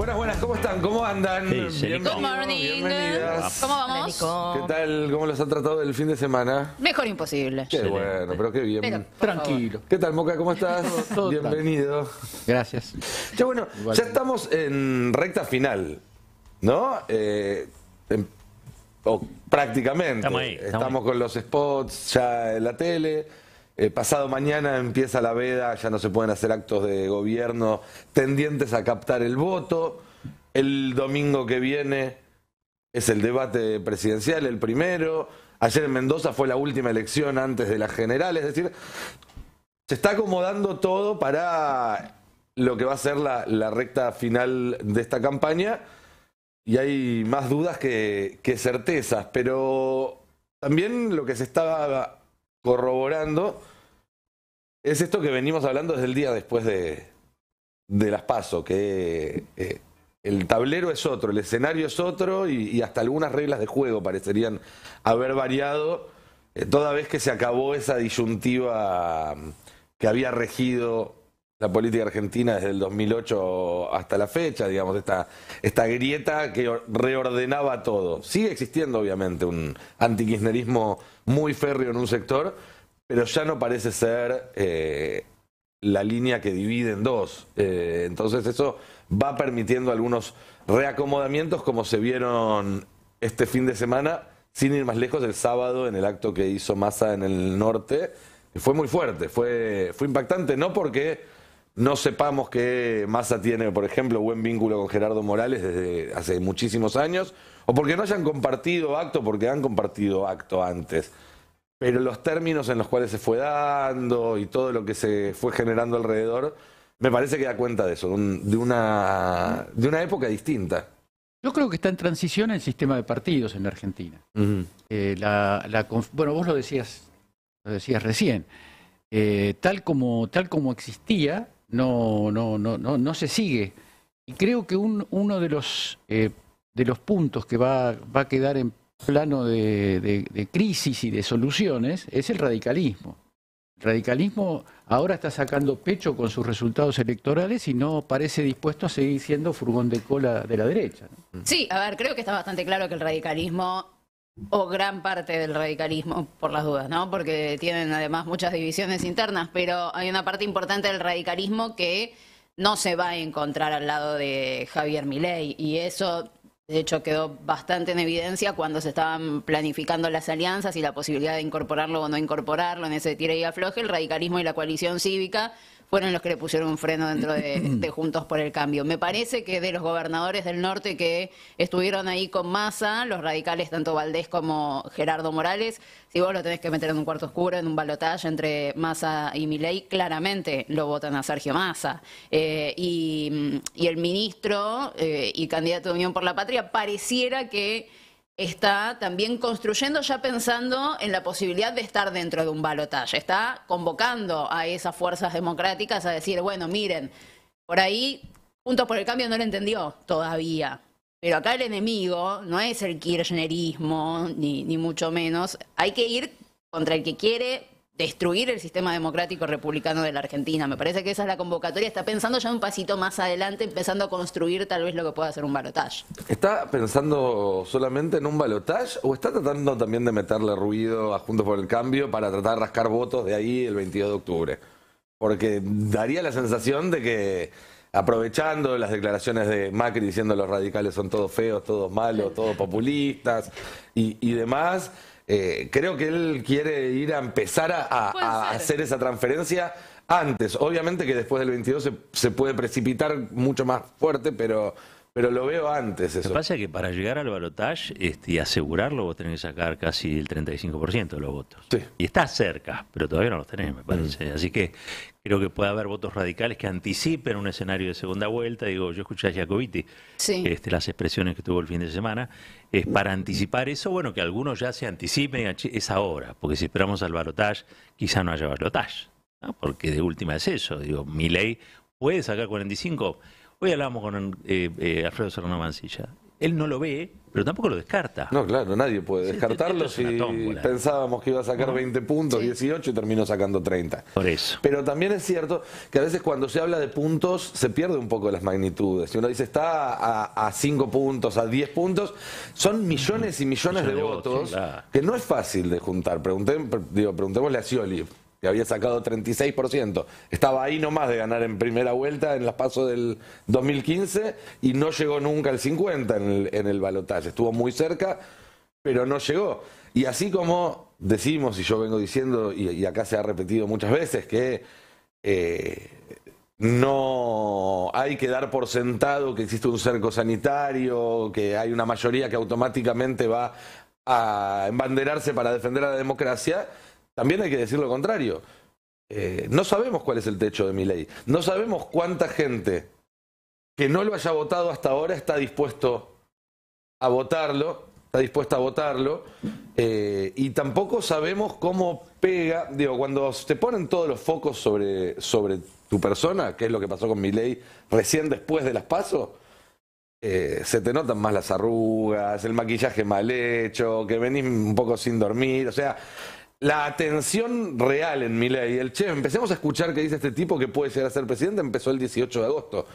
Buenas, buenas, ¿cómo están? ¿Cómo andan? Sí, Bienvenidos, Good morning. bienvenidas. ¿Cómo vamos? ¿Qué tal? ¿Cómo los ha tratado el fin de semana? Mejor imposible. Qué bueno, pero qué bien. Pero, por Tranquilo. ¿Qué tal, Moca? ¿Cómo estás? Todo Bienvenido. Gracias. Ya bueno, Igual. ya estamos en recta final, ¿no? O prácticamente. Estamos ahí, Estamos con los spots ya en la tele. Pasado mañana empieza la veda, ya no se pueden hacer actos de gobierno tendientes a captar el voto. El domingo que viene es el debate presidencial, el primero. Ayer en Mendoza fue la última elección antes de las generales. Es decir, se está acomodando todo para lo que va a ser la recta final de esta campaña. Y hay más dudas que certezas. Pero también lo que se está corroborando es esto que venimos hablando desde el día después de las PASO, que el tablero es otro, el escenario es otro y hasta algunas reglas de juego parecerían haber variado toda vez que se acabó esa disyuntiva que había regido la política argentina desde el 2008 hasta la fecha, digamos, esta grieta que reordenaba todo. Sigue existiendo, obviamente, un antikirchnerismo muy férreo en un sector, pero ya no parece ser la línea que divide en dos. Entonces eso va permitiendo algunos reacomodamientos como se vieron este fin de semana, sin ir más lejos, el sábado en el acto que hizo Massa en el norte, que fue muy fuerte, fue impactante, no porque no sepamos que Massa tiene, por ejemplo, buen vínculo con Gerardo Morales desde hace muchísimos años, o porque no hayan compartido acto, porque han compartido acto antes. Pero los términos en los cuales se fue dando y todo lo que se fue generando alrededor, me parece que da cuenta de eso, de una época distinta. Yo creo que está en transición el sistema de partidos en la Argentina. Uh-huh. Bueno, vos lo decías recién. Tal como existía, no se sigue. Y creo que uno de los puntos que va a quedar en plano de crisis y de soluciones es el radicalismo. El radicalismo ahora está sacando pecho con sus resultados electorales y no parece dispuesto a seguir siendo furgón de cola de la derecha, ¿no? Sí, a ver, creo que está bastante claro que el radicalismo, o gran parte del radicalismo, por las dudas, ¿no? Porque tienen además muchas divisiones internas, pero hay una parte importante del radicalismo que no se va a encontrar al lado de Javier Milei, y eso de hecho quedó bastante en evidencia cuando se estaban planificando las alianzas y la posibilidad de incorporarlo o no incorporarlo en ese tira y afloje. El radicalismo y la coalición cívica fueron los que le pusieron un freno dentro de Juntos por el Cambio. Me parece que de los gobernadores del norte que estuvieron ahí con Massa, los radicales, tanto Valdés como Gerardo Morales, si vos lo tenés que meter en un cuarto oscuro, en un balotaje entre Massa y Milei, claramente lo votan a Sergio Massa. Y el ministro y candidato de Unión por la Patria pareciera que está también construyendo, ya pensando en la posibilidad de estar dentro de un balotaje. Está convocando a esas fuerzas democráticas a decir, bueno, miren, por ahí Juntos por el Cambio no lo entendió todavía. Pero acá el enemigo no es el kirchnerismo, ni mucho menos. Hay que ir contra el que quiere destruir el sistema democrático republicano de la Argentina. Me parece que esa es la convocatoria. Está pensando ya un pasito más adelante, empezando a construir tal vez lo que pueda ser un balotaje. ¿Está pensando solamente en un balotaje o está tratando también de meterle ruido a Juntos por el Cambio para tratar de rascar votos de ahí el 22 de octubre? Porque daría la sensación de que, aprovechando las declaraciones de Macri diciendo los radicales son todos feos, todos malos, todos populistas y demás, creo que él quiere ir a empezar a hacer esa transferencia antes. Obviamente que después del 22 se puede precipitar mucho más fuerte, pero lo veo antes eso. Lo que pasa es que para llegar al balotaje y asegurarlo, vos tenés que sacar casi el 35% de los votos. Sí. Y está cerca, pero todavía no los tenés, me parece. Así que creo que puede haber votos radicales que anticipen un escenario de segunda vuelta. Digo, yo escuché a Jacobiti, Sí. las expresiones que tuvo el fin de semana. Es para anticipar eso, bueno, que algunos ya se anticipen, es ahora. Porque si esperamos al balotaje, quizá no haya balotaje, ¿no? Porque de última es eso. Digo, Milei puede sacar 45%. Hoy hablamos con Alfredo Serrano Mancilla Él no lo ve, pero tampoco lo descarta. No, claro, nadie puede Sí, descartarlo esto es una si tómbola. pensábamos que iba a sacar 20 puntos, 18 y terminó sacando 30. Por eso. Pero también es cierto que a veces cuando se habla de puntos se pierde un poco las magnitudes. Si uno dice está a 5 puntos, a 10 puntos, son millones y millones de votos sí, claro. que no es fácil de juntar. Preguntémosle a Scioli, que había sacado 36%. Estaba ahí nomás de ganar en primera vuelta en las PASO del 2015 y no llegó nunca al 50 en el balotaje. Estuvo muy cerca, pero no llegó. Y así como decimos, y yo vengo diciendo, y acá se ha repetido muchas veces, que no hay que dar por sentado que existe un cerco sanitario, que hay una mayoría que automáticamente va a embanderarse para defender a la democracia. También hay que decir lo contrario. No sabemos cuál es el techo de Milei. No sabemos cuánta gente que no lo haya votado hasta ahora está dispuesto a votarlo, y tampoco sabemos cómo pega. Digo, cuando te ponen todos los focos sobre tu persona, que es lo que pasó con Milei recién después de las PASO, se te notan más las arrugas, el maquillaje mal hecho, que venís un poco sin dormir, o sea, la atención real en Milei, empecemos a escuchar qué dice este tipo que puede llegar a ser presidente, empezó el 18 de agosto.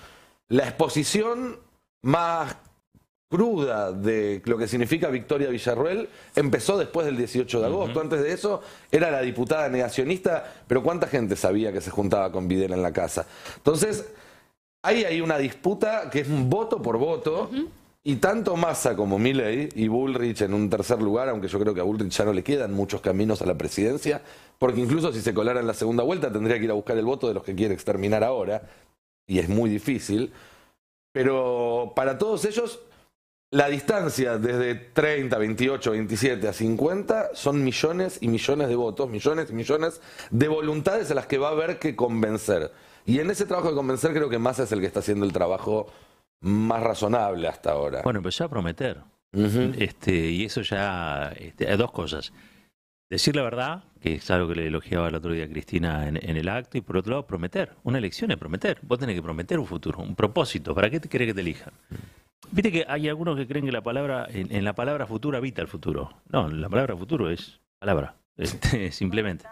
La exposición más cruda de lo que significa Victoria Villarruel empezó después del 18 de agosto. Antes de eso era la diputada negacionista, pero ¿cuánta gente sabía que se juntaba con Videla en la casa? Entonces, ahí hay una disputa que es un voto por voto. Y tanto Massa como Milei y Bullrich en un tercer lugar, aunque yo creo que a Bullrich ya no le quedan muchos caminos a la presidencia, porque incluso si se colara en la segunda vuelta tendría que ir a buscar el voto de los que quiere exterminar ahora, y es muy difícil. Pero para todos ellos, la distancia desde 30, 28, 27 a 50 son millones y millones de votos, millones y millones de voluntades a las que va a haber que convencer. Y en ese trabajo de convencer creo que Massa es el que está haciendo el trabajo más razonable hasta ahora. Bueno, empezó a prometer. Y eso ya... hay dos cosas. Decir la verdad, que es algo que le elogiaba el otro día a Cristina en el acto, y por otro lado, prometer. Una elección es prometer. Vos tenés que prometer un futuro, un propósito. ¿Para qué te querés que te elijan? Viste que hay algunos que creen que la palabra en la palabra futuro habita el futuro. No, la palabra futuro es palabra, simplemente.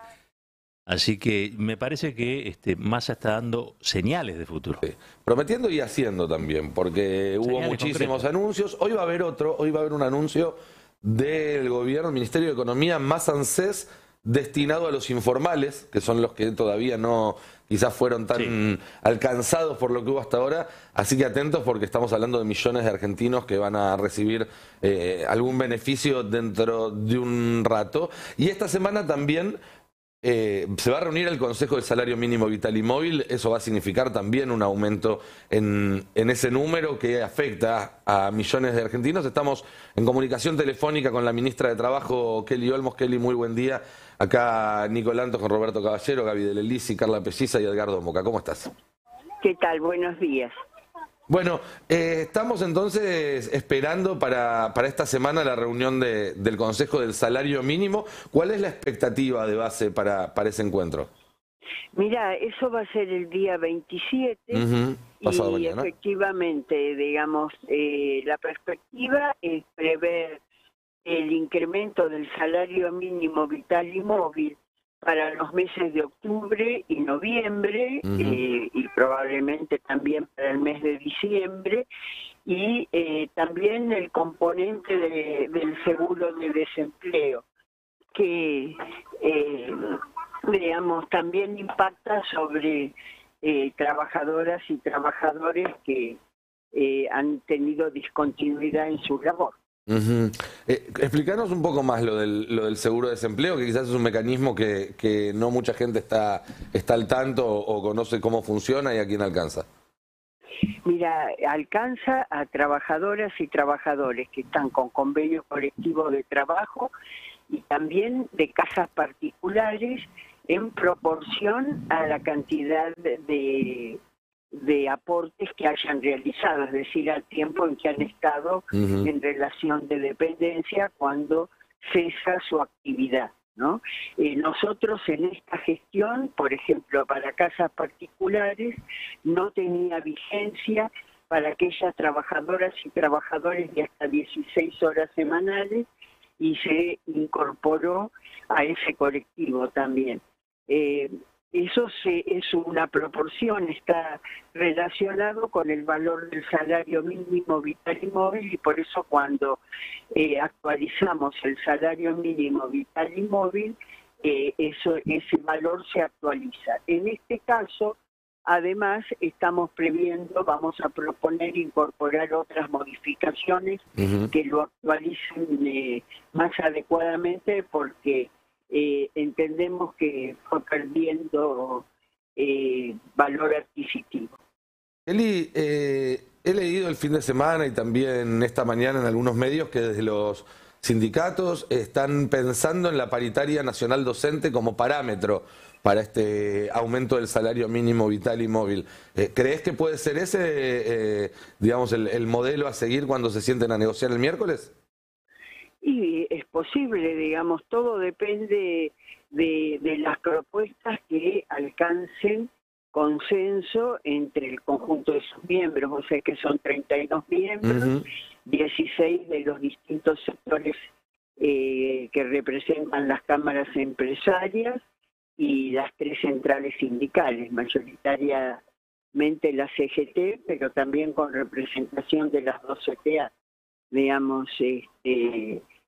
Así que me parece que Massa está dando señales de futuro. Sí. Prometiendo y haciendo también, porque hubo Señales muchísimos concretas. anuncios. Hoy va a haber hoy va a haber un anuncio del gobierno, el Ministerio de Economía, más ANSES, destinado a los informales, que son los que todavía no quizás fueron tan alcanzados por lo que hubo hasta ahora. Así que atentos, porque estamos hablando de millones de argentinos que van a recibir algún beneficio dentro de un rato. Y esta semana también se va a reunir el Consejo del Salario Mínimo Vital y Móvil. Eso va a significar también un aumento en ese número que afecta a millones de argentinos. Estamos en comunicación telefónica con la ministra de Trabajo, Kelly Olmos. Kelly, muy buen día. Acá Nicolanto con Roberto Caballero, Gaby de Lelisi, Carla Pelliza y Edgardo Moca. ¿Cómo estás? ¿Qué tal? Buenos días. Bueno, estamos entonces esperando para esta semana la reunión del Consejo del Salario Mínimo. ¿Cuál es la expectativa de base para ese encuentro? Mira, eso va a ser el día 27 Pasado y mañana. efectivamente, digamos, la perspectiva es prever el incremento del salario mínimo vital y móvil para los meses de octubre y noviembre, y probablemente también para el mes de diciembre, y también el componente del seguro de desempleo, que digamos también impacta sobre trabajadoras y trabajadores que han tenido discontinuidad en su labor. Explícanos un poco más lo del seguro de desempleo, que quizás es un mecanismo que no mucha gente está al tanto o conoce cómo funciona y a quién alcanza. Mira, alcanza a trabajadoras y trabajadores que están con convenio colectivo de trabajo y también de casas particulares en proporción a la cantidad de aportes que hayan realizado, es decir, al tiempo en que han estado en relación de dependencia cuando cesa su actividad, ¿no? Nosotros en esta gestión, por ejemplo, para casas particulares, no tenía vigencia para aquellas trabajadoras y trabajadores de hasta 16 horas semanales y se incorporó a ese colectivo también. Eso es una proporción, está relacionado con el valor del salario mínimo vital y móvil, y por eso cuando actualizamos el salario mínimo vital y móvil, ese valor se actualiza. En este caso, además, estamos previendo, vamos a proponer incorporar otras modificaciones que lo actualicen más adecuadamente, porque entendemos que fue perdiendo valor adquisitivo. Eli, he leído el fin de semana y también esta mañana en algunos medios que desde los sindicatos están pensando en la paritaria nacional docente como parámetro para este aumento del salario mínimo vital y móvil. ¿Crees que puede ser ese, digamos, el modelo a seguir cuando se sienten a negociar el miércoles? Y es posible, digamos, todo depende de las propuestas que alcancen consenso entre el conjunto de sus miembros, o sea que son 32 miembros, 16 de los distintos sectores que representan las cámaras empresarias y las 3 centrales sindicales, mayoritariamente la CGT, pero también con representación de las 2 CTA. Digamos,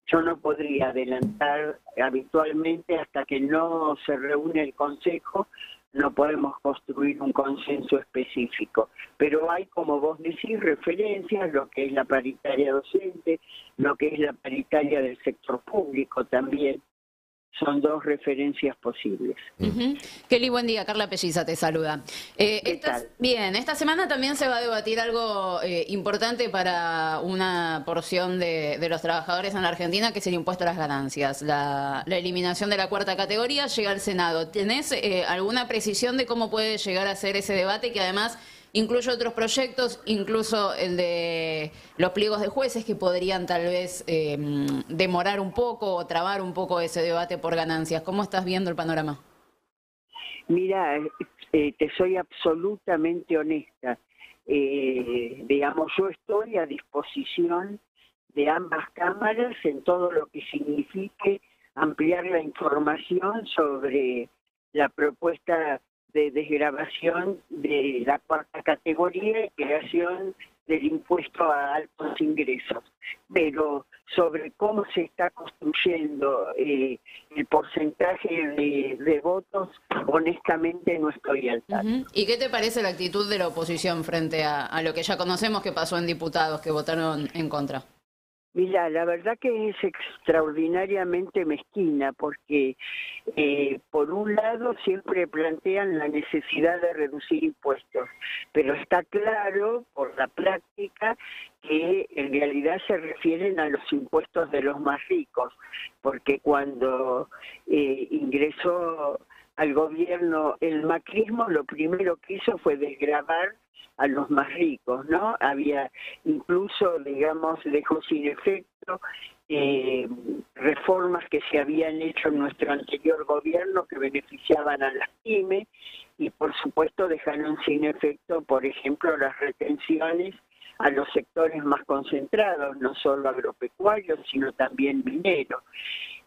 yo no podría adelantar habitualmente hasta que no se reúne el Consejo, no podemos construir un consenso específico. Pero hay, como vos decís, referencias, lo que es la paritaria docente, lo que es la paritaria del sector público también. Son 2 referencias posibles. Kelly, buen día. Carla Pelliza te saluda. Bien, esta semana también se va a debatir algo importante para una porción de los trabajadores en la Argentina, que es el impuesto a las ganancias. La eliminación de la 4ª categoría llega al Senado. ¿Tenés alguna precisión de cómo puede llegar a ser ese debate, que además incluye otros proyectos, incluso el de los pliegos de jueces, que podrían tal vez demorar un poco o trabar un poco ese debate por ganancias? ¿Cómo estás viendo el panorama? Mira, te soy absolutamente honesta. Digamos, yo estoy a disposición de ambas cámaras en todo lo que signifique ampliar la información sobre la propuesta de desgravación de la 4ª categoría y creación del impuesto a altos ingresos. Pero sobre cómo se está construyendo el porcentaje de votos, honestamente no estoy al tanto. ¿Y qué te parece la actitud de la oposición frente a lo que ya conocemos que pasó en diputados que votaron en contra? Mira, la verdad que es extraordinariamente mezquina porque, por un lado, siempre plantean la necesidad de reducir impuestos, pero está claro por la práctica que en realidad se refieren a los impuestos de los más ricos, porque cuando ingresó al gobierno el macrismo, lo primero que hizo fue desgravar a los más ricos, ¿no? Había incluso, digamos, dejó sin efecto reformas que se habían hecho en nuestro anterior gobierno que beneficiaban a las pymes y, por supuesto, dejaron sin efecto, por ejemplo, las retenciones a los sectores más concentrados, no solo agropecuarios, sino también mineros.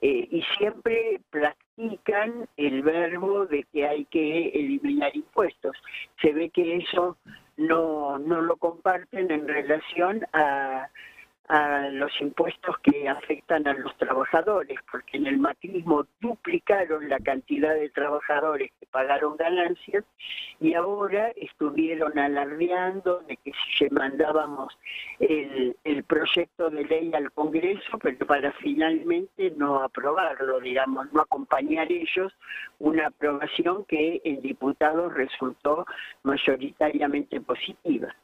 Y siempre practican el verbo de que hay que eliminar impuestos. Se ve que eso no lo comparten en relación a los impuestos que afectan a los trabajadores, porque en el macrismo duplicaron la cantidad de trabajadores que pagaron ganancias y ahora estuvieron alardeando de que si mandábamos el proyecto de ley al Congreso, pero para finalmente no aprobarlo, digamos, no acompañar ellos una aprobación que en diputados resultó mayoritariamente positiva.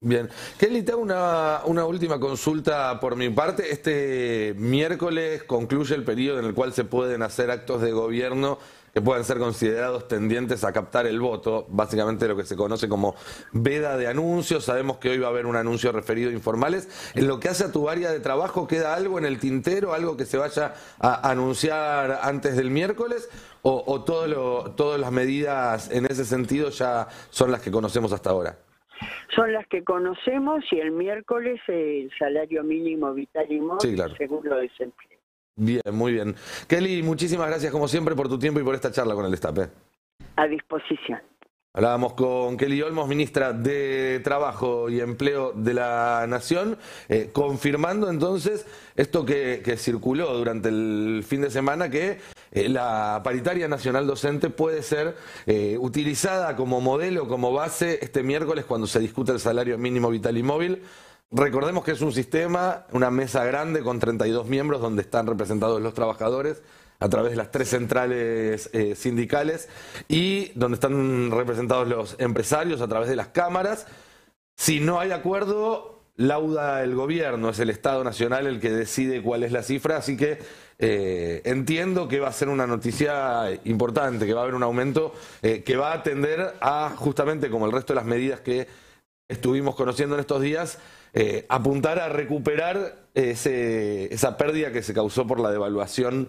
Bien. Kelly, te hago una última consulta por mi parte. Este miércoles concluye el periodo en el cual se pueden hacer actos de gobierno que puedan ser considerados tendientes a captar el voto, básicamente lo que se conoce como veda de anuncios. Sabemos que hoy va a haber un anuncio referido a informales. En lo que hace a tu área de trabajo, ¿queda algo en el tintero, algo que se vaya a anunciar antes del miércoles? ¿O todas las medidas en ese sentido ya son las que conocemos hasta ahora? son las que conocemos, y el miércoles el salario mínimo vital y móvil, Sí, claro. seguro de desempleo. Bien, muy bien. Kelly, muchísimas gracias como siempre por tu tiempo y por esta charla con el Destape. A disposición. Hablábamos con Kelly Olmos, ministra de Trabajo y Empleo de la Nación, confirmando entonces esto que circuló durante el fin de semana, que la paritaria nacional docente puede ser utilizada como modelo, como base este miércoles cuando se discute el salario mínimo vital y móvil. Recordemos que es un sistema, una mesa grande con 32 miembros donde están representados los trabajadores a través de las 3 centrales sindicales y donde están representados los empresarios a través de las cámaras. Si no hay acuerdo, lauda el gobierno, es el Estado Nacional el que decide cuál es la cifra, así que entiendo que va a ser una noticia importante, que va a haber un aumento que va a atender a, justamente como el resto de las medidas que estuvimos conociendo en estos días, apuntar a recuperar esa pérdida que se causó por la devaluación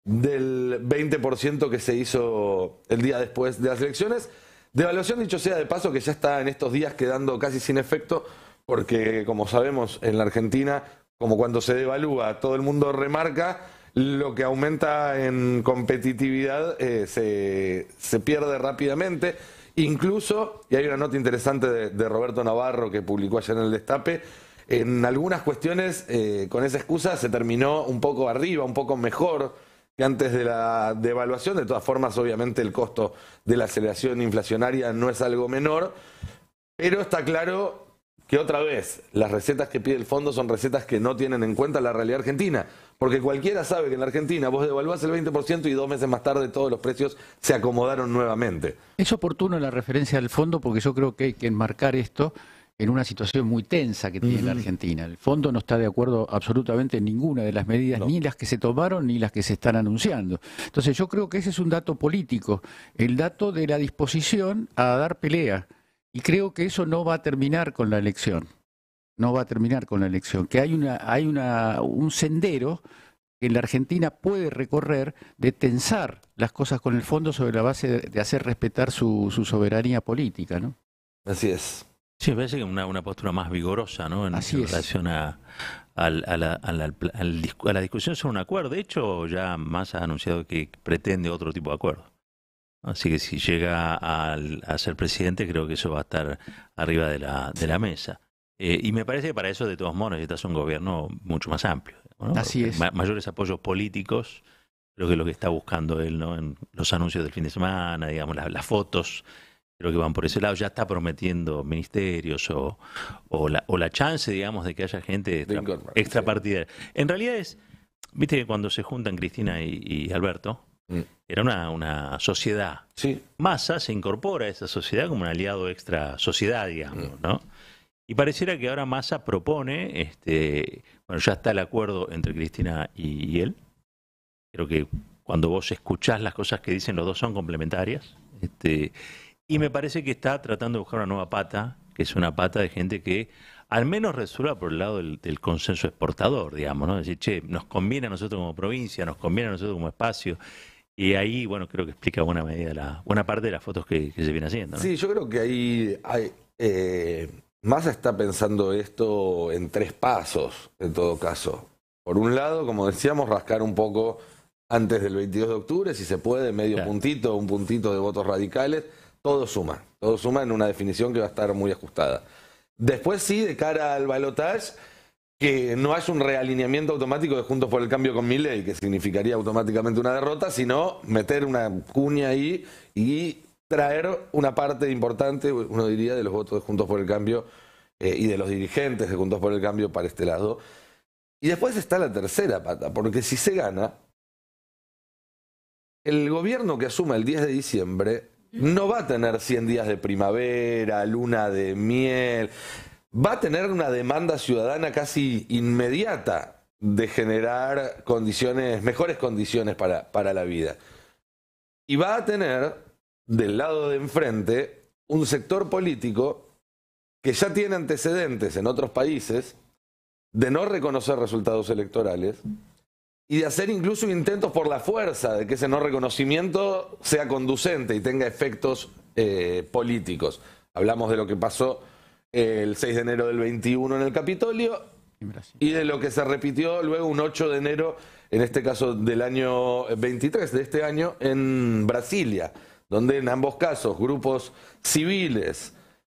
del 20% que se hizo el día después de las elecciones. Devaluación, dicho sea de paso, que ya está en estos días quedando casi sin efecto, porque como sabemos en la Argentina, como cuando se devalúa todo el mundo remarca, lo que aumenta en competitividad se pierde rápidamente. Incluso, y hay una nota interesante de Roberto Navarro que publicó ayer en el Destape, en algunas cuestiones con esa excusa se terminó un poco arriba, un poco mejor que antes de la devaluación. De todas formas, obviamente el costo de la aceleración inflacionaria no es algo menor, pero está claro que otra vez las recetas que pide el fondo son recetas que no tienen en cuenta la realidad argentina, porque cualquiera sabe que en la Argentina vos devaluás el 20% y 2 meses más tarde todos los precios se acomodaron nuevamente. Es oportuno la referencia al fondo porque yo creo que hay que enmarcar esto en una situación muy tensa que tiene la Argentina. El fondo no está de acuerdo absolutamente en ninguna de las medidas, ni las que se tomaron ni las que se están anunciando. Entonces yo creo que ese es un dato político, el dato de la disposición a dar pelea. Y creo que eso no va a terminar con la elección. No va a terminar con la elección. Que hay un sendero que en la Argentina puede recorrer de tensar las cosas con el fondo sobre la base de hacer respetar su soberanía política, ¿no? Así es. Sí, me parece que una postura más vigorosa, ¿no? En relación a la discusión sobre un acuerdo. De hecho, ya Massa ha anunciado que pretende otro tipo de acuerdo. Así que si llega a ser presidente, creo que eso va a estar arriba de la mesa. Y me parece que para eso, de todos modos, necesitas un gobierno mucho más amplio, ¿no? Así es. Mayores apoyos políticos, creo que es lo que está buscando él, ¿no? En los anuncios del fin de semana, digamos, las fotos, creo que van por ese lado. Ya está prometiendo ministerios o la chance, digamos, de que haya gente extrapartidaria. En realidad viste que cuando se juntan Cristina y Alberto, era una sociedad. Sí. Massa se incorpora a esa sociedad como un aliado extra sociedad, digamos, ¿no? Y pareciera que ahora Massa propone, bueno, ya está el acuerdo entre Cristina y él. Creo que cuando vos escuchás las cosas que dicen, los dos son complementarias. Y me parece que está tratando de buscar una nueva pata, que es una pata de gente que al menos resuelva por el lado del consenso exportador, digamos, ¿no? Es decir, che, nos conviene a nosotros como provincia, nos conviene a nosotros como espacio. Y ahí, bueno, creo que explica buena parte de las fotos que se viene haciendo, ¿no? Sí, yo creo que ahí Massa está pensando esto en 3 pasos, en todo caso. Por un lado, como decíamos, rascar un poco antes del 22 de octubre, si se puede, medio puntito, un puntito de votos radicales. Todo suma en una definición que va a estar muy ajustada. Después sí, de cara al balotaje, que no haya un realineamiento automático de Juntos por el Cambio con Milei, que significaría automáticamente una derrota, sino meter una cuña ahí y traer una parte importante, uno diría, de los votos de Juntos por el Cambio y de los dirigentes de Juntos por el Cambio para este lado. Y después está la tercera pata, porque si se gana, el gobierno que asuma el 10 de diciembre no va a tener 100 días de primavera, luna de miel. Va a tener una demanda ciudadana casi inmediata de generar mejores condiciones para la vida. Y va a tener del lado de enfrente un sector político que ya tiene antecedentes en otros países de no reconocer resultados electorales y de hacer incluso intentos por la fuerza de que ese no reconocimiento sea conducente y tenga efectos políticos. Hablamos de lo que pasó el 6 de enero del 21 en el Capitolio En Brasil. y de lo que se repitió luego un 8 de enero, en este caso del año 23, de este año, en Brasilia, donde en ambos casos grupos civiles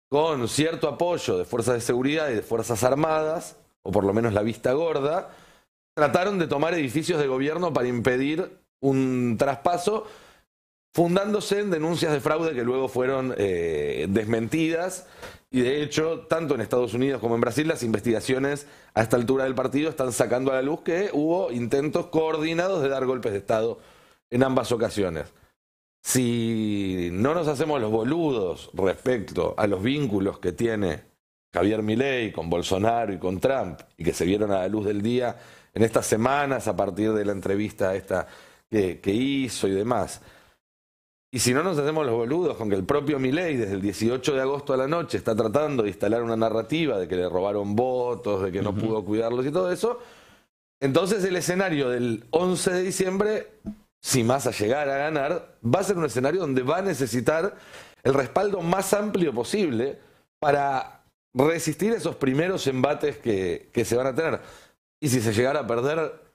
con cierto apoyo de fuerzas de seguridad y de fuerzas armadas, o por lo menos la vista gorda, trataron de tomar edificios de gobierno para impedir un traspaso, fundándose en denuncias de fraude que luego fueron desmentidas. Y de hecho, tanto en Estados Unidos como en Brasil, las investigaciones a esta altura del partido están sacando a la luz que hubo intentos coordinados de dar golpes de Estado en ambas ocasiones. Si no nos hacemos los boludos respecto a los vínculos que tiene Javier Milei con Bolsonaro y con Trump, y que se vieron a la luz del día en estas semanas a partir de la entrevista esta que hizo y demás, y si no nos hacemos los boludos con que el propio Milei desde el 18 de agosto a la noche está tratando de instalar una narrativa de que le robaron votos, de que no pudo cuidarlos y todo eso, entonces el escenario del 11 de diciembre, si Massa llegara a ganar, va a ser un escenario donde va a necesitar el respaldo más amplio posible para resistir esos primeros embates que se van a tener. Y si se llegara a perder,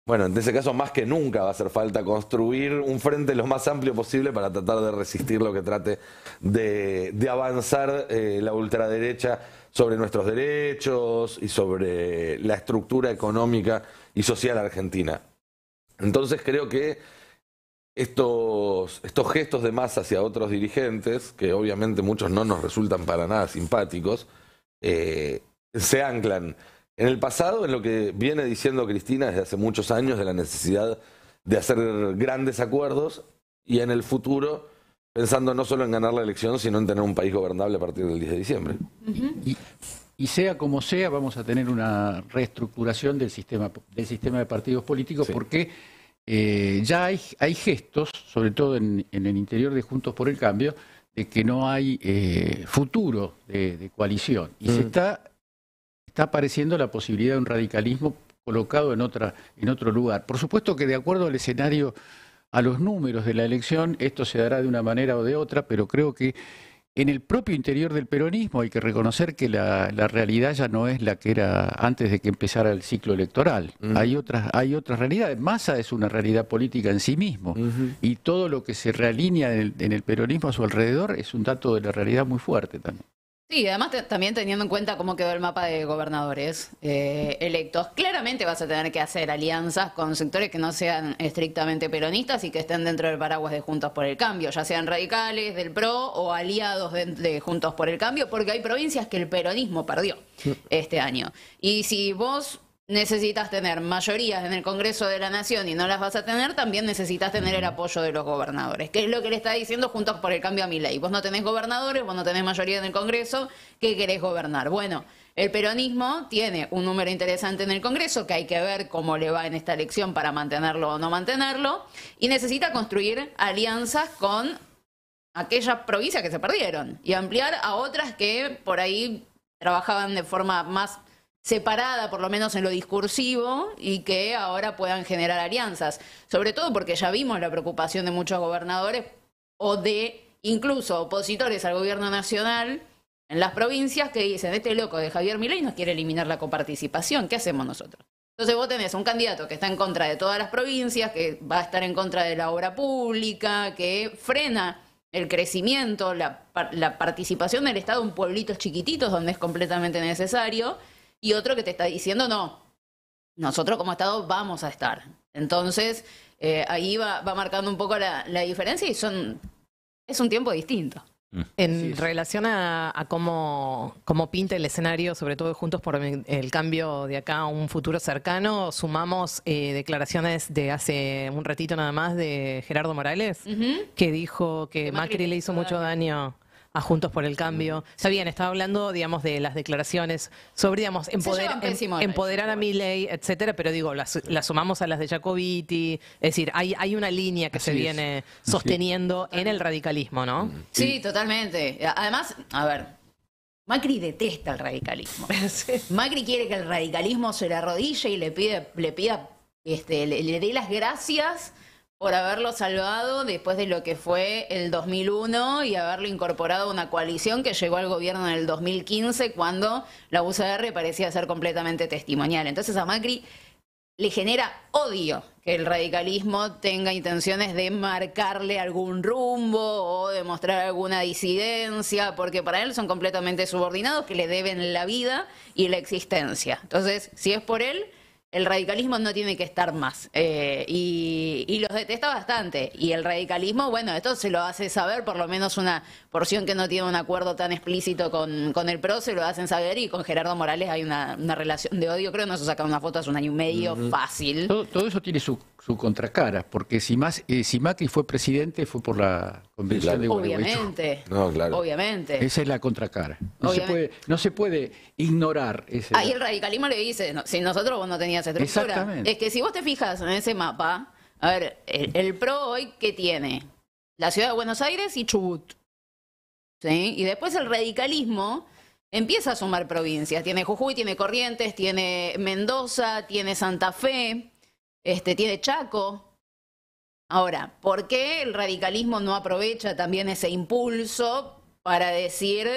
bueno, en ese caso más que nunca va a hacer falta construir un frente lo más amplio posible para tratar de resistir lo que trate de avanzar la ultraderecha sobre nuestros derechos y sobre la estructura económica y social argentina. Entonces creo que estos gestos de Massa hacia otros dirigentes, que obviamente muchos no nos resultan para nada simpáticos, se anclan en el pasado, en lo que viene diciendo Cristina desde hace muchos años, de la necesidad de hacer grandes acuerdos, y en el futuro, pensando no solo en ganar la elección, sino en tener un país gobernable a partir del 10 de diciembre. Y sea como sea, vamos a tener una reestructuración del sistema de partidos políticos, Sí. porque ya hay gestos, sobre todo en el interior de Juntos por el Cambio, de que no hay futuro de coalición. Y se está apareciendo la posibilidad de un radicalismo colocado en otro lugar. Por supuesto que de acuerdo al escenario, a los números de la elección, esto se dará de una manera o de otra, pero creo que en el propio interior del peronismo hay que reconocer que la realidad ya no es la que era antes de que empezara el ciclo electoral. Hay otras realidades. Massa es una realidad política en sí mismo, y todo lo que se realinea en el peronismo a su alrededor es un dato de la realidad muy fuerte también. Sí, además también teniendo en cuenta cómo quedó el mapa de gobernadores electos, claramente vas a tener que hacer alianzas con sectores que no sean estrictamente peronistas y que estén dentro del paraguas de Juntos por el Cambio, ya sean radicales del PRO o aliados de Juntos por el Cambio, porque hay provincias que el peronismo perdió este año. Y si vos necesitas tener mayorías en el Congreso de la Nación y no las vas a tener, también necesitas tener el apoyo de los gobernadores, que es lo que le está diciendo Juntos por el Cambio a Milei. Vos no tenés gobernadores, vos no tenés mayoría en el Congreso, ¿qué querés gobernar? Bueno, el peronismo tiene un número interesante en el Congreso, que hay que ver cómo le va en esta elección para mantenerlo o no mantenerlo, y necesita construir alianzas con aquellas provincias que se perdieron y ampliar a otras que por ahí trabajaban de forma más separada, por lo menos en lo discursivo, y que ahora puedan generar alianzas. Sobre todo porque ya vimos la preocupación de muchos gobernadores o de incluso opositores al gobierno nacional en las provincias que dicen, este loco de Javier Milei nos quiere eliminar la coparticipación, ¿qué hacemos nosotros? Entonces vos tenés un candidato que está en contra de todas las provincias, que va a estar en contra de la obra pública, que frena el crecimiento, la participación del Estado en pueblitos chiquititos donde es completamente necesario, y otro que te está diciendo, no, nosotros como Estado vamos a estar. Entonces, ahí va marcando un poco la diferencia, y es un tiempo distinto. En relación a cómo pinta el escenario, sobre todo Juntos por el Cambio de acá a un futuro cercano, sumamos declaraciones de hace un ratito nada más de Gerardo Morales, que dijo que Macri le hizo mucho daño a Juntos por el Cambio. Está bien, estaba hablando, digamos, de las declaraciones sobre, digamos, empoderar a Milei, etcétera, pero digo, las sumamos a las de Jacobiti, es decir, hay una línea que se viene sosteniendo en el radicalismo, ¿no? Sí, totalmente. Además, a ver, Macri detesta el radicalismo. Macri quiere que el radicalismo se le arrodille y le dé las gracias por haberlo salvado después de lo que fue el 2001 y haberlo incorporado a una coalición que llegó al gobierno en el 2015 cuando la UCR parecía ser completamente testimonial. Entonces a Macri le genera odio que el radicalismo tenga intenciones de marcarle algún rumbo o de mostrar alguna disidencia, porque para él son completamente subordinados que le deben la vida y la existencia. Entonces, si es por él, el radicalismo no tiene que estar más. Y los detesta bastante. Y el radicalismo, bueno, esto se lo hace saber, por lo menos una porción que no tiene un acuerdo tan explícito con el PRO, se lo hacen saber. Y con Gerardo Morales hay una relación de odio. Creo que nos sacaron una foto hace 1 año y medio, fácil. Todo eso tiene su contracara, porque si Macri fue presidente fue por la convención de Gualeguaychú. Obviamente. No, claro. Obviamente. Esa es la contracara. No se puede ignorar ese. Ahí el radicalismo le dice, no, si nosotros vos no tenías estructura. Exactamente. Es que si vos te fijas en ese mapa, a ver, el PRO hoy, ¿qué tiene? La ciudad de Buenos Aires y Chubut. ¿Sí? Y después el radicalismo empieza a sumar provincias. Tiene Jujuy, tiene Corrientes, tiene Mendoza, tiene Santa Fe, tiene Chaco. Ahora, ¿por qué el radicalismo no aprovecha también ese impulso para decir,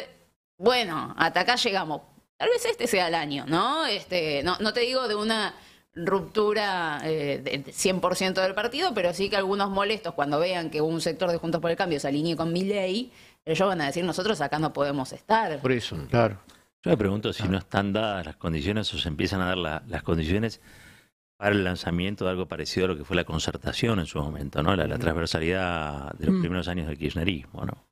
bueno, hasta acá llegamos? Tal vez este sea el año, ¿no? No te digo de una ruptura de 100% del partido, pero sí que algunos molestos cuando vean que un sector de Juntos por el Cambio se alinee con Milei, ellos van a decir, nosotros acá no podemos estar. Por eso, claro. Yo me pregunto si no están dadas las condiciones o se empiezan a dar las condiciones para el lanzamiento de algo parecido a lo que fue la concertación en su momento, ¿no? La transversalidad de los primeros años del kirchnerismo, ¿no?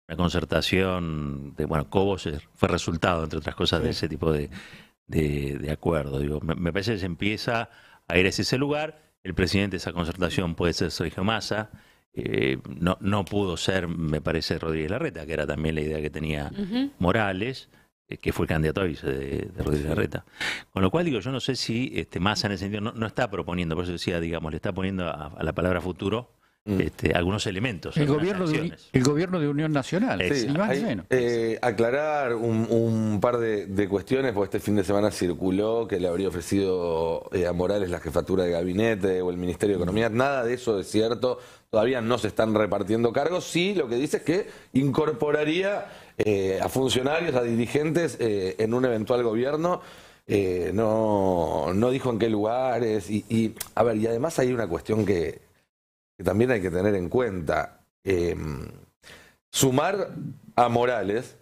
Una concertación de, bueno, Cobos fue resultado, entre otras cosas, de ese tipo de acuerdo. Digo, me parece que se empieza a ir hacia ese lugar. El presidente de esa concertación puede ser Sergio Massa. No pudo ser, me parece, Rodríguez Larreta, que era también la idea que tenía Morales, que fue candidato a vice de Rodríguez Larreta. Con lo cual, digo, yo no sé si Massa en ese sentido no está proponiendo, por eso decía, digamos, le está poniendo a la palabra futuro algunos elementos. El gobierno de Unión Nacional, sí, ni más ni menos. Aclarar un par de cuestiones, porque este fin de semana circuló que le habría ofrecido a Morales la jefatura de gabinete o el Ministerio de Economía. Nada de eso es cierto. Todavía no se están repartiendo cargos. Sí, lo que dice es que incorporaría a funcionarios, a dirigentes en un eventual gobierno. No dijo en qué lugares. A ver, y además hay una cuestión que también hay que tener en cuenta. Sumar a Morales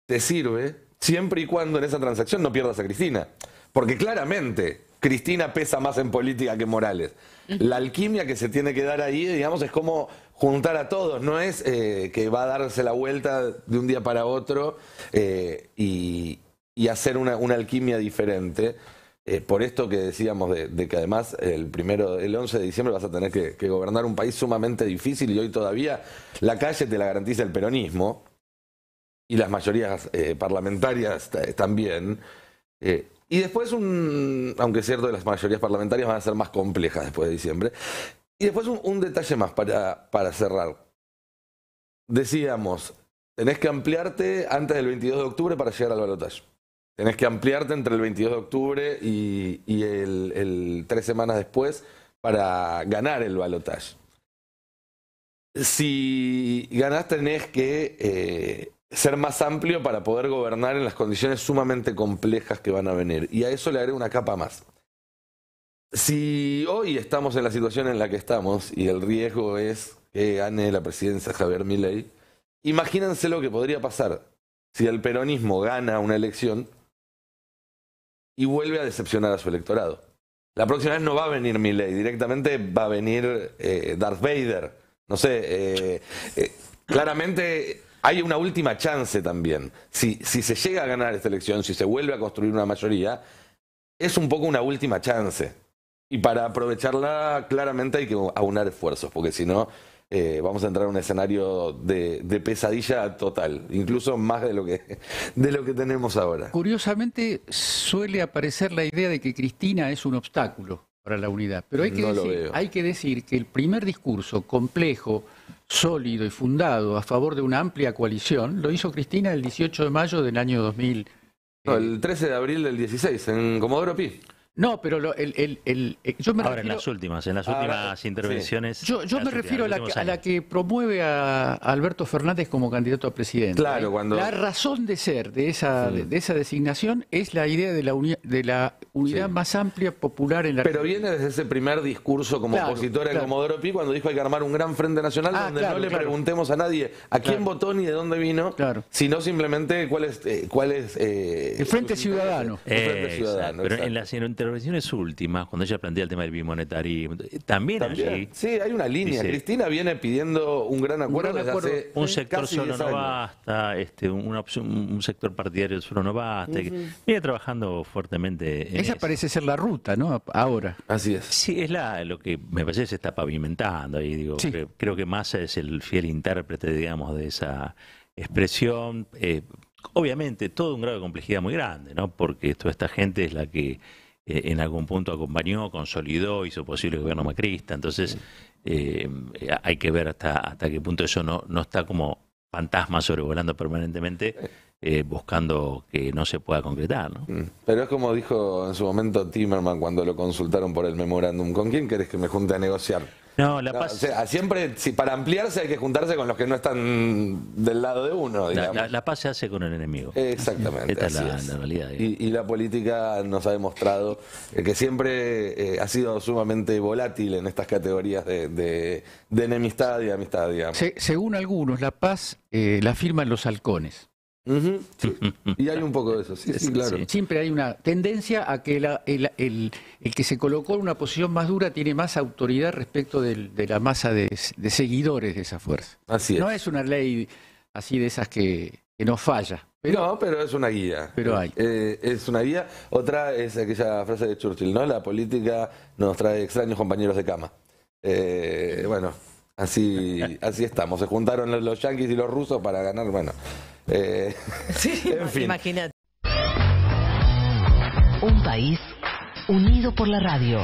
te sirve siempre y cuando en esa transacción no pierdas a Cristina. Porque claramente Cristina pesa más en política que Morales. La alquimia que se tiene que dar ahí, digamos, es como juntar a todos. No es que va a darse la vuelta de un día para otro y hacer una alquimia diferente. Por esto que decíamos de que además el 11 de diciembre vas a tener que gobernar un país sumamente difícil y hoy todavía la calle te la garantiza el peronismo y las mayorías parlamentarias también. Y después, aunque es cierto que las mayorías parlamentarias van a ser más complejas después de diciembre. Y después un detalle más para cerrar. Decíamos, tenés que ampliarte antes del 22 de octubre para llegar al balotaje. Tenés que ampliarte entre el 22 de octubre y el 3 semanas después para ganar el balotaje. Si ganás tenés que ser más amplio para poder gobernar en las condiciones sumamente complejas que van a venir. Y a eso le agrego una capa más. Si hoy estamos en la situación en la que estamos y el riesgo es que gane la presidencia Javier Milei, imagínense lo que podría pasar si el peronismo gana una elección y vuelve a decepcionar a su electorado. La próxima vez no va a venir Milei, directamente va a venir Darth Vader. No sé, claramente hay una última chance también. Si se llega a ganar esta elección, si se vuelve a construir una mayoría, es un poco una última chance. Y para aprovecharla, claramente hay que aunar esfuerzos, porque si no, vamos a entrar en un escenario de pesadilla total, incluso más de lo que tenemos ahora. Curiosamente, suele aparecer la idea de que Cristina es un obstáculo para la unidad, pero hay que decir que el primer discurso complejo, sólido y fundado a favor de una amplia coalición lo hizo Cristina el 18 de mayo del año 2000. No, el 13 de abril del 16, en Comodoro Pi. No, pero yo me Ahora, refiero... en las últimas intervenciones... Yo me refiero a la que promueve a Alberto Fernández como candidato a presidente. Claro, cuando... La razón de ser de esa designación es la idea de la unidad más amplia popular en la Pero viene desde ese primer discurso como opositora de Comodoro Pi, cuando dijo hay que armar un gran frente nacional donde no le preguntemos a nadie a quién votó ni de dónde vino, sino simplemente cuál es el Frente Ciudadano. Pero en las intervenciones últimas, cuando ella plantea el tema del bimonetarismo, también allí... Sí, hay una línea. Dice, Cristina viene pidiendo un gran acuerdo desde hace un sector casi solo 10 no años. basta, un sector partidario solo no basta. Viene trabajando fuertemente en Esa eso. parece ser la ruta, ¿no? Ahora. Así es. Sí, es lo que me parece que se está pavimentando ahí, digo. Sí. Creo que Massa es el fiel intérprete, digamos, de esa expresión. Obviamente, todo un grado de complejidad muy grande, ¿no? Porque toda esta gente es la que en algún punto acompañó, consolidó, hizo posible el gobierno macrista. Entonces, hay que ver hasta qué punto eso no está como fantasma sobrevolando permanentemente, buscando que no se pueda concretar, ¿no? Pero es como dijo en su momento Timerman cuando lo consultaron por el memorándum. ¿Con quién querés que me junte a negociar? No, la paz... O sea, siempre, para ampliarse hay que juntarse con los que no están del lado de uno, digamos. La paz se hace con el enemigo. Exactamente. Esta es así la realidad. Y la política nos ha demostrado que siempre ha sido sumamente volátil en estas categorías de enemistad y amistad, digamos. Según algunos, la paz la firman los halcones. Sí. Y hay un poco de eso, sí, claro. Siempre hay una tendencia a que el que se colocó en una posición más dura tiene más autoridad respecto de la masa de seguidores de esa fuerza. Así es. No es una ley así de esas que no falla. No, pero es una guía. Pero hay. Es una guía. Otra es aquella frase de Churchill, ¿no? La política nos trae extraños compañeros de cama. Bueno, así estamos. Se juntaron los yanquis y los rusos para ganar, bueno. En fin. Imagínate. Un país unido por la radio.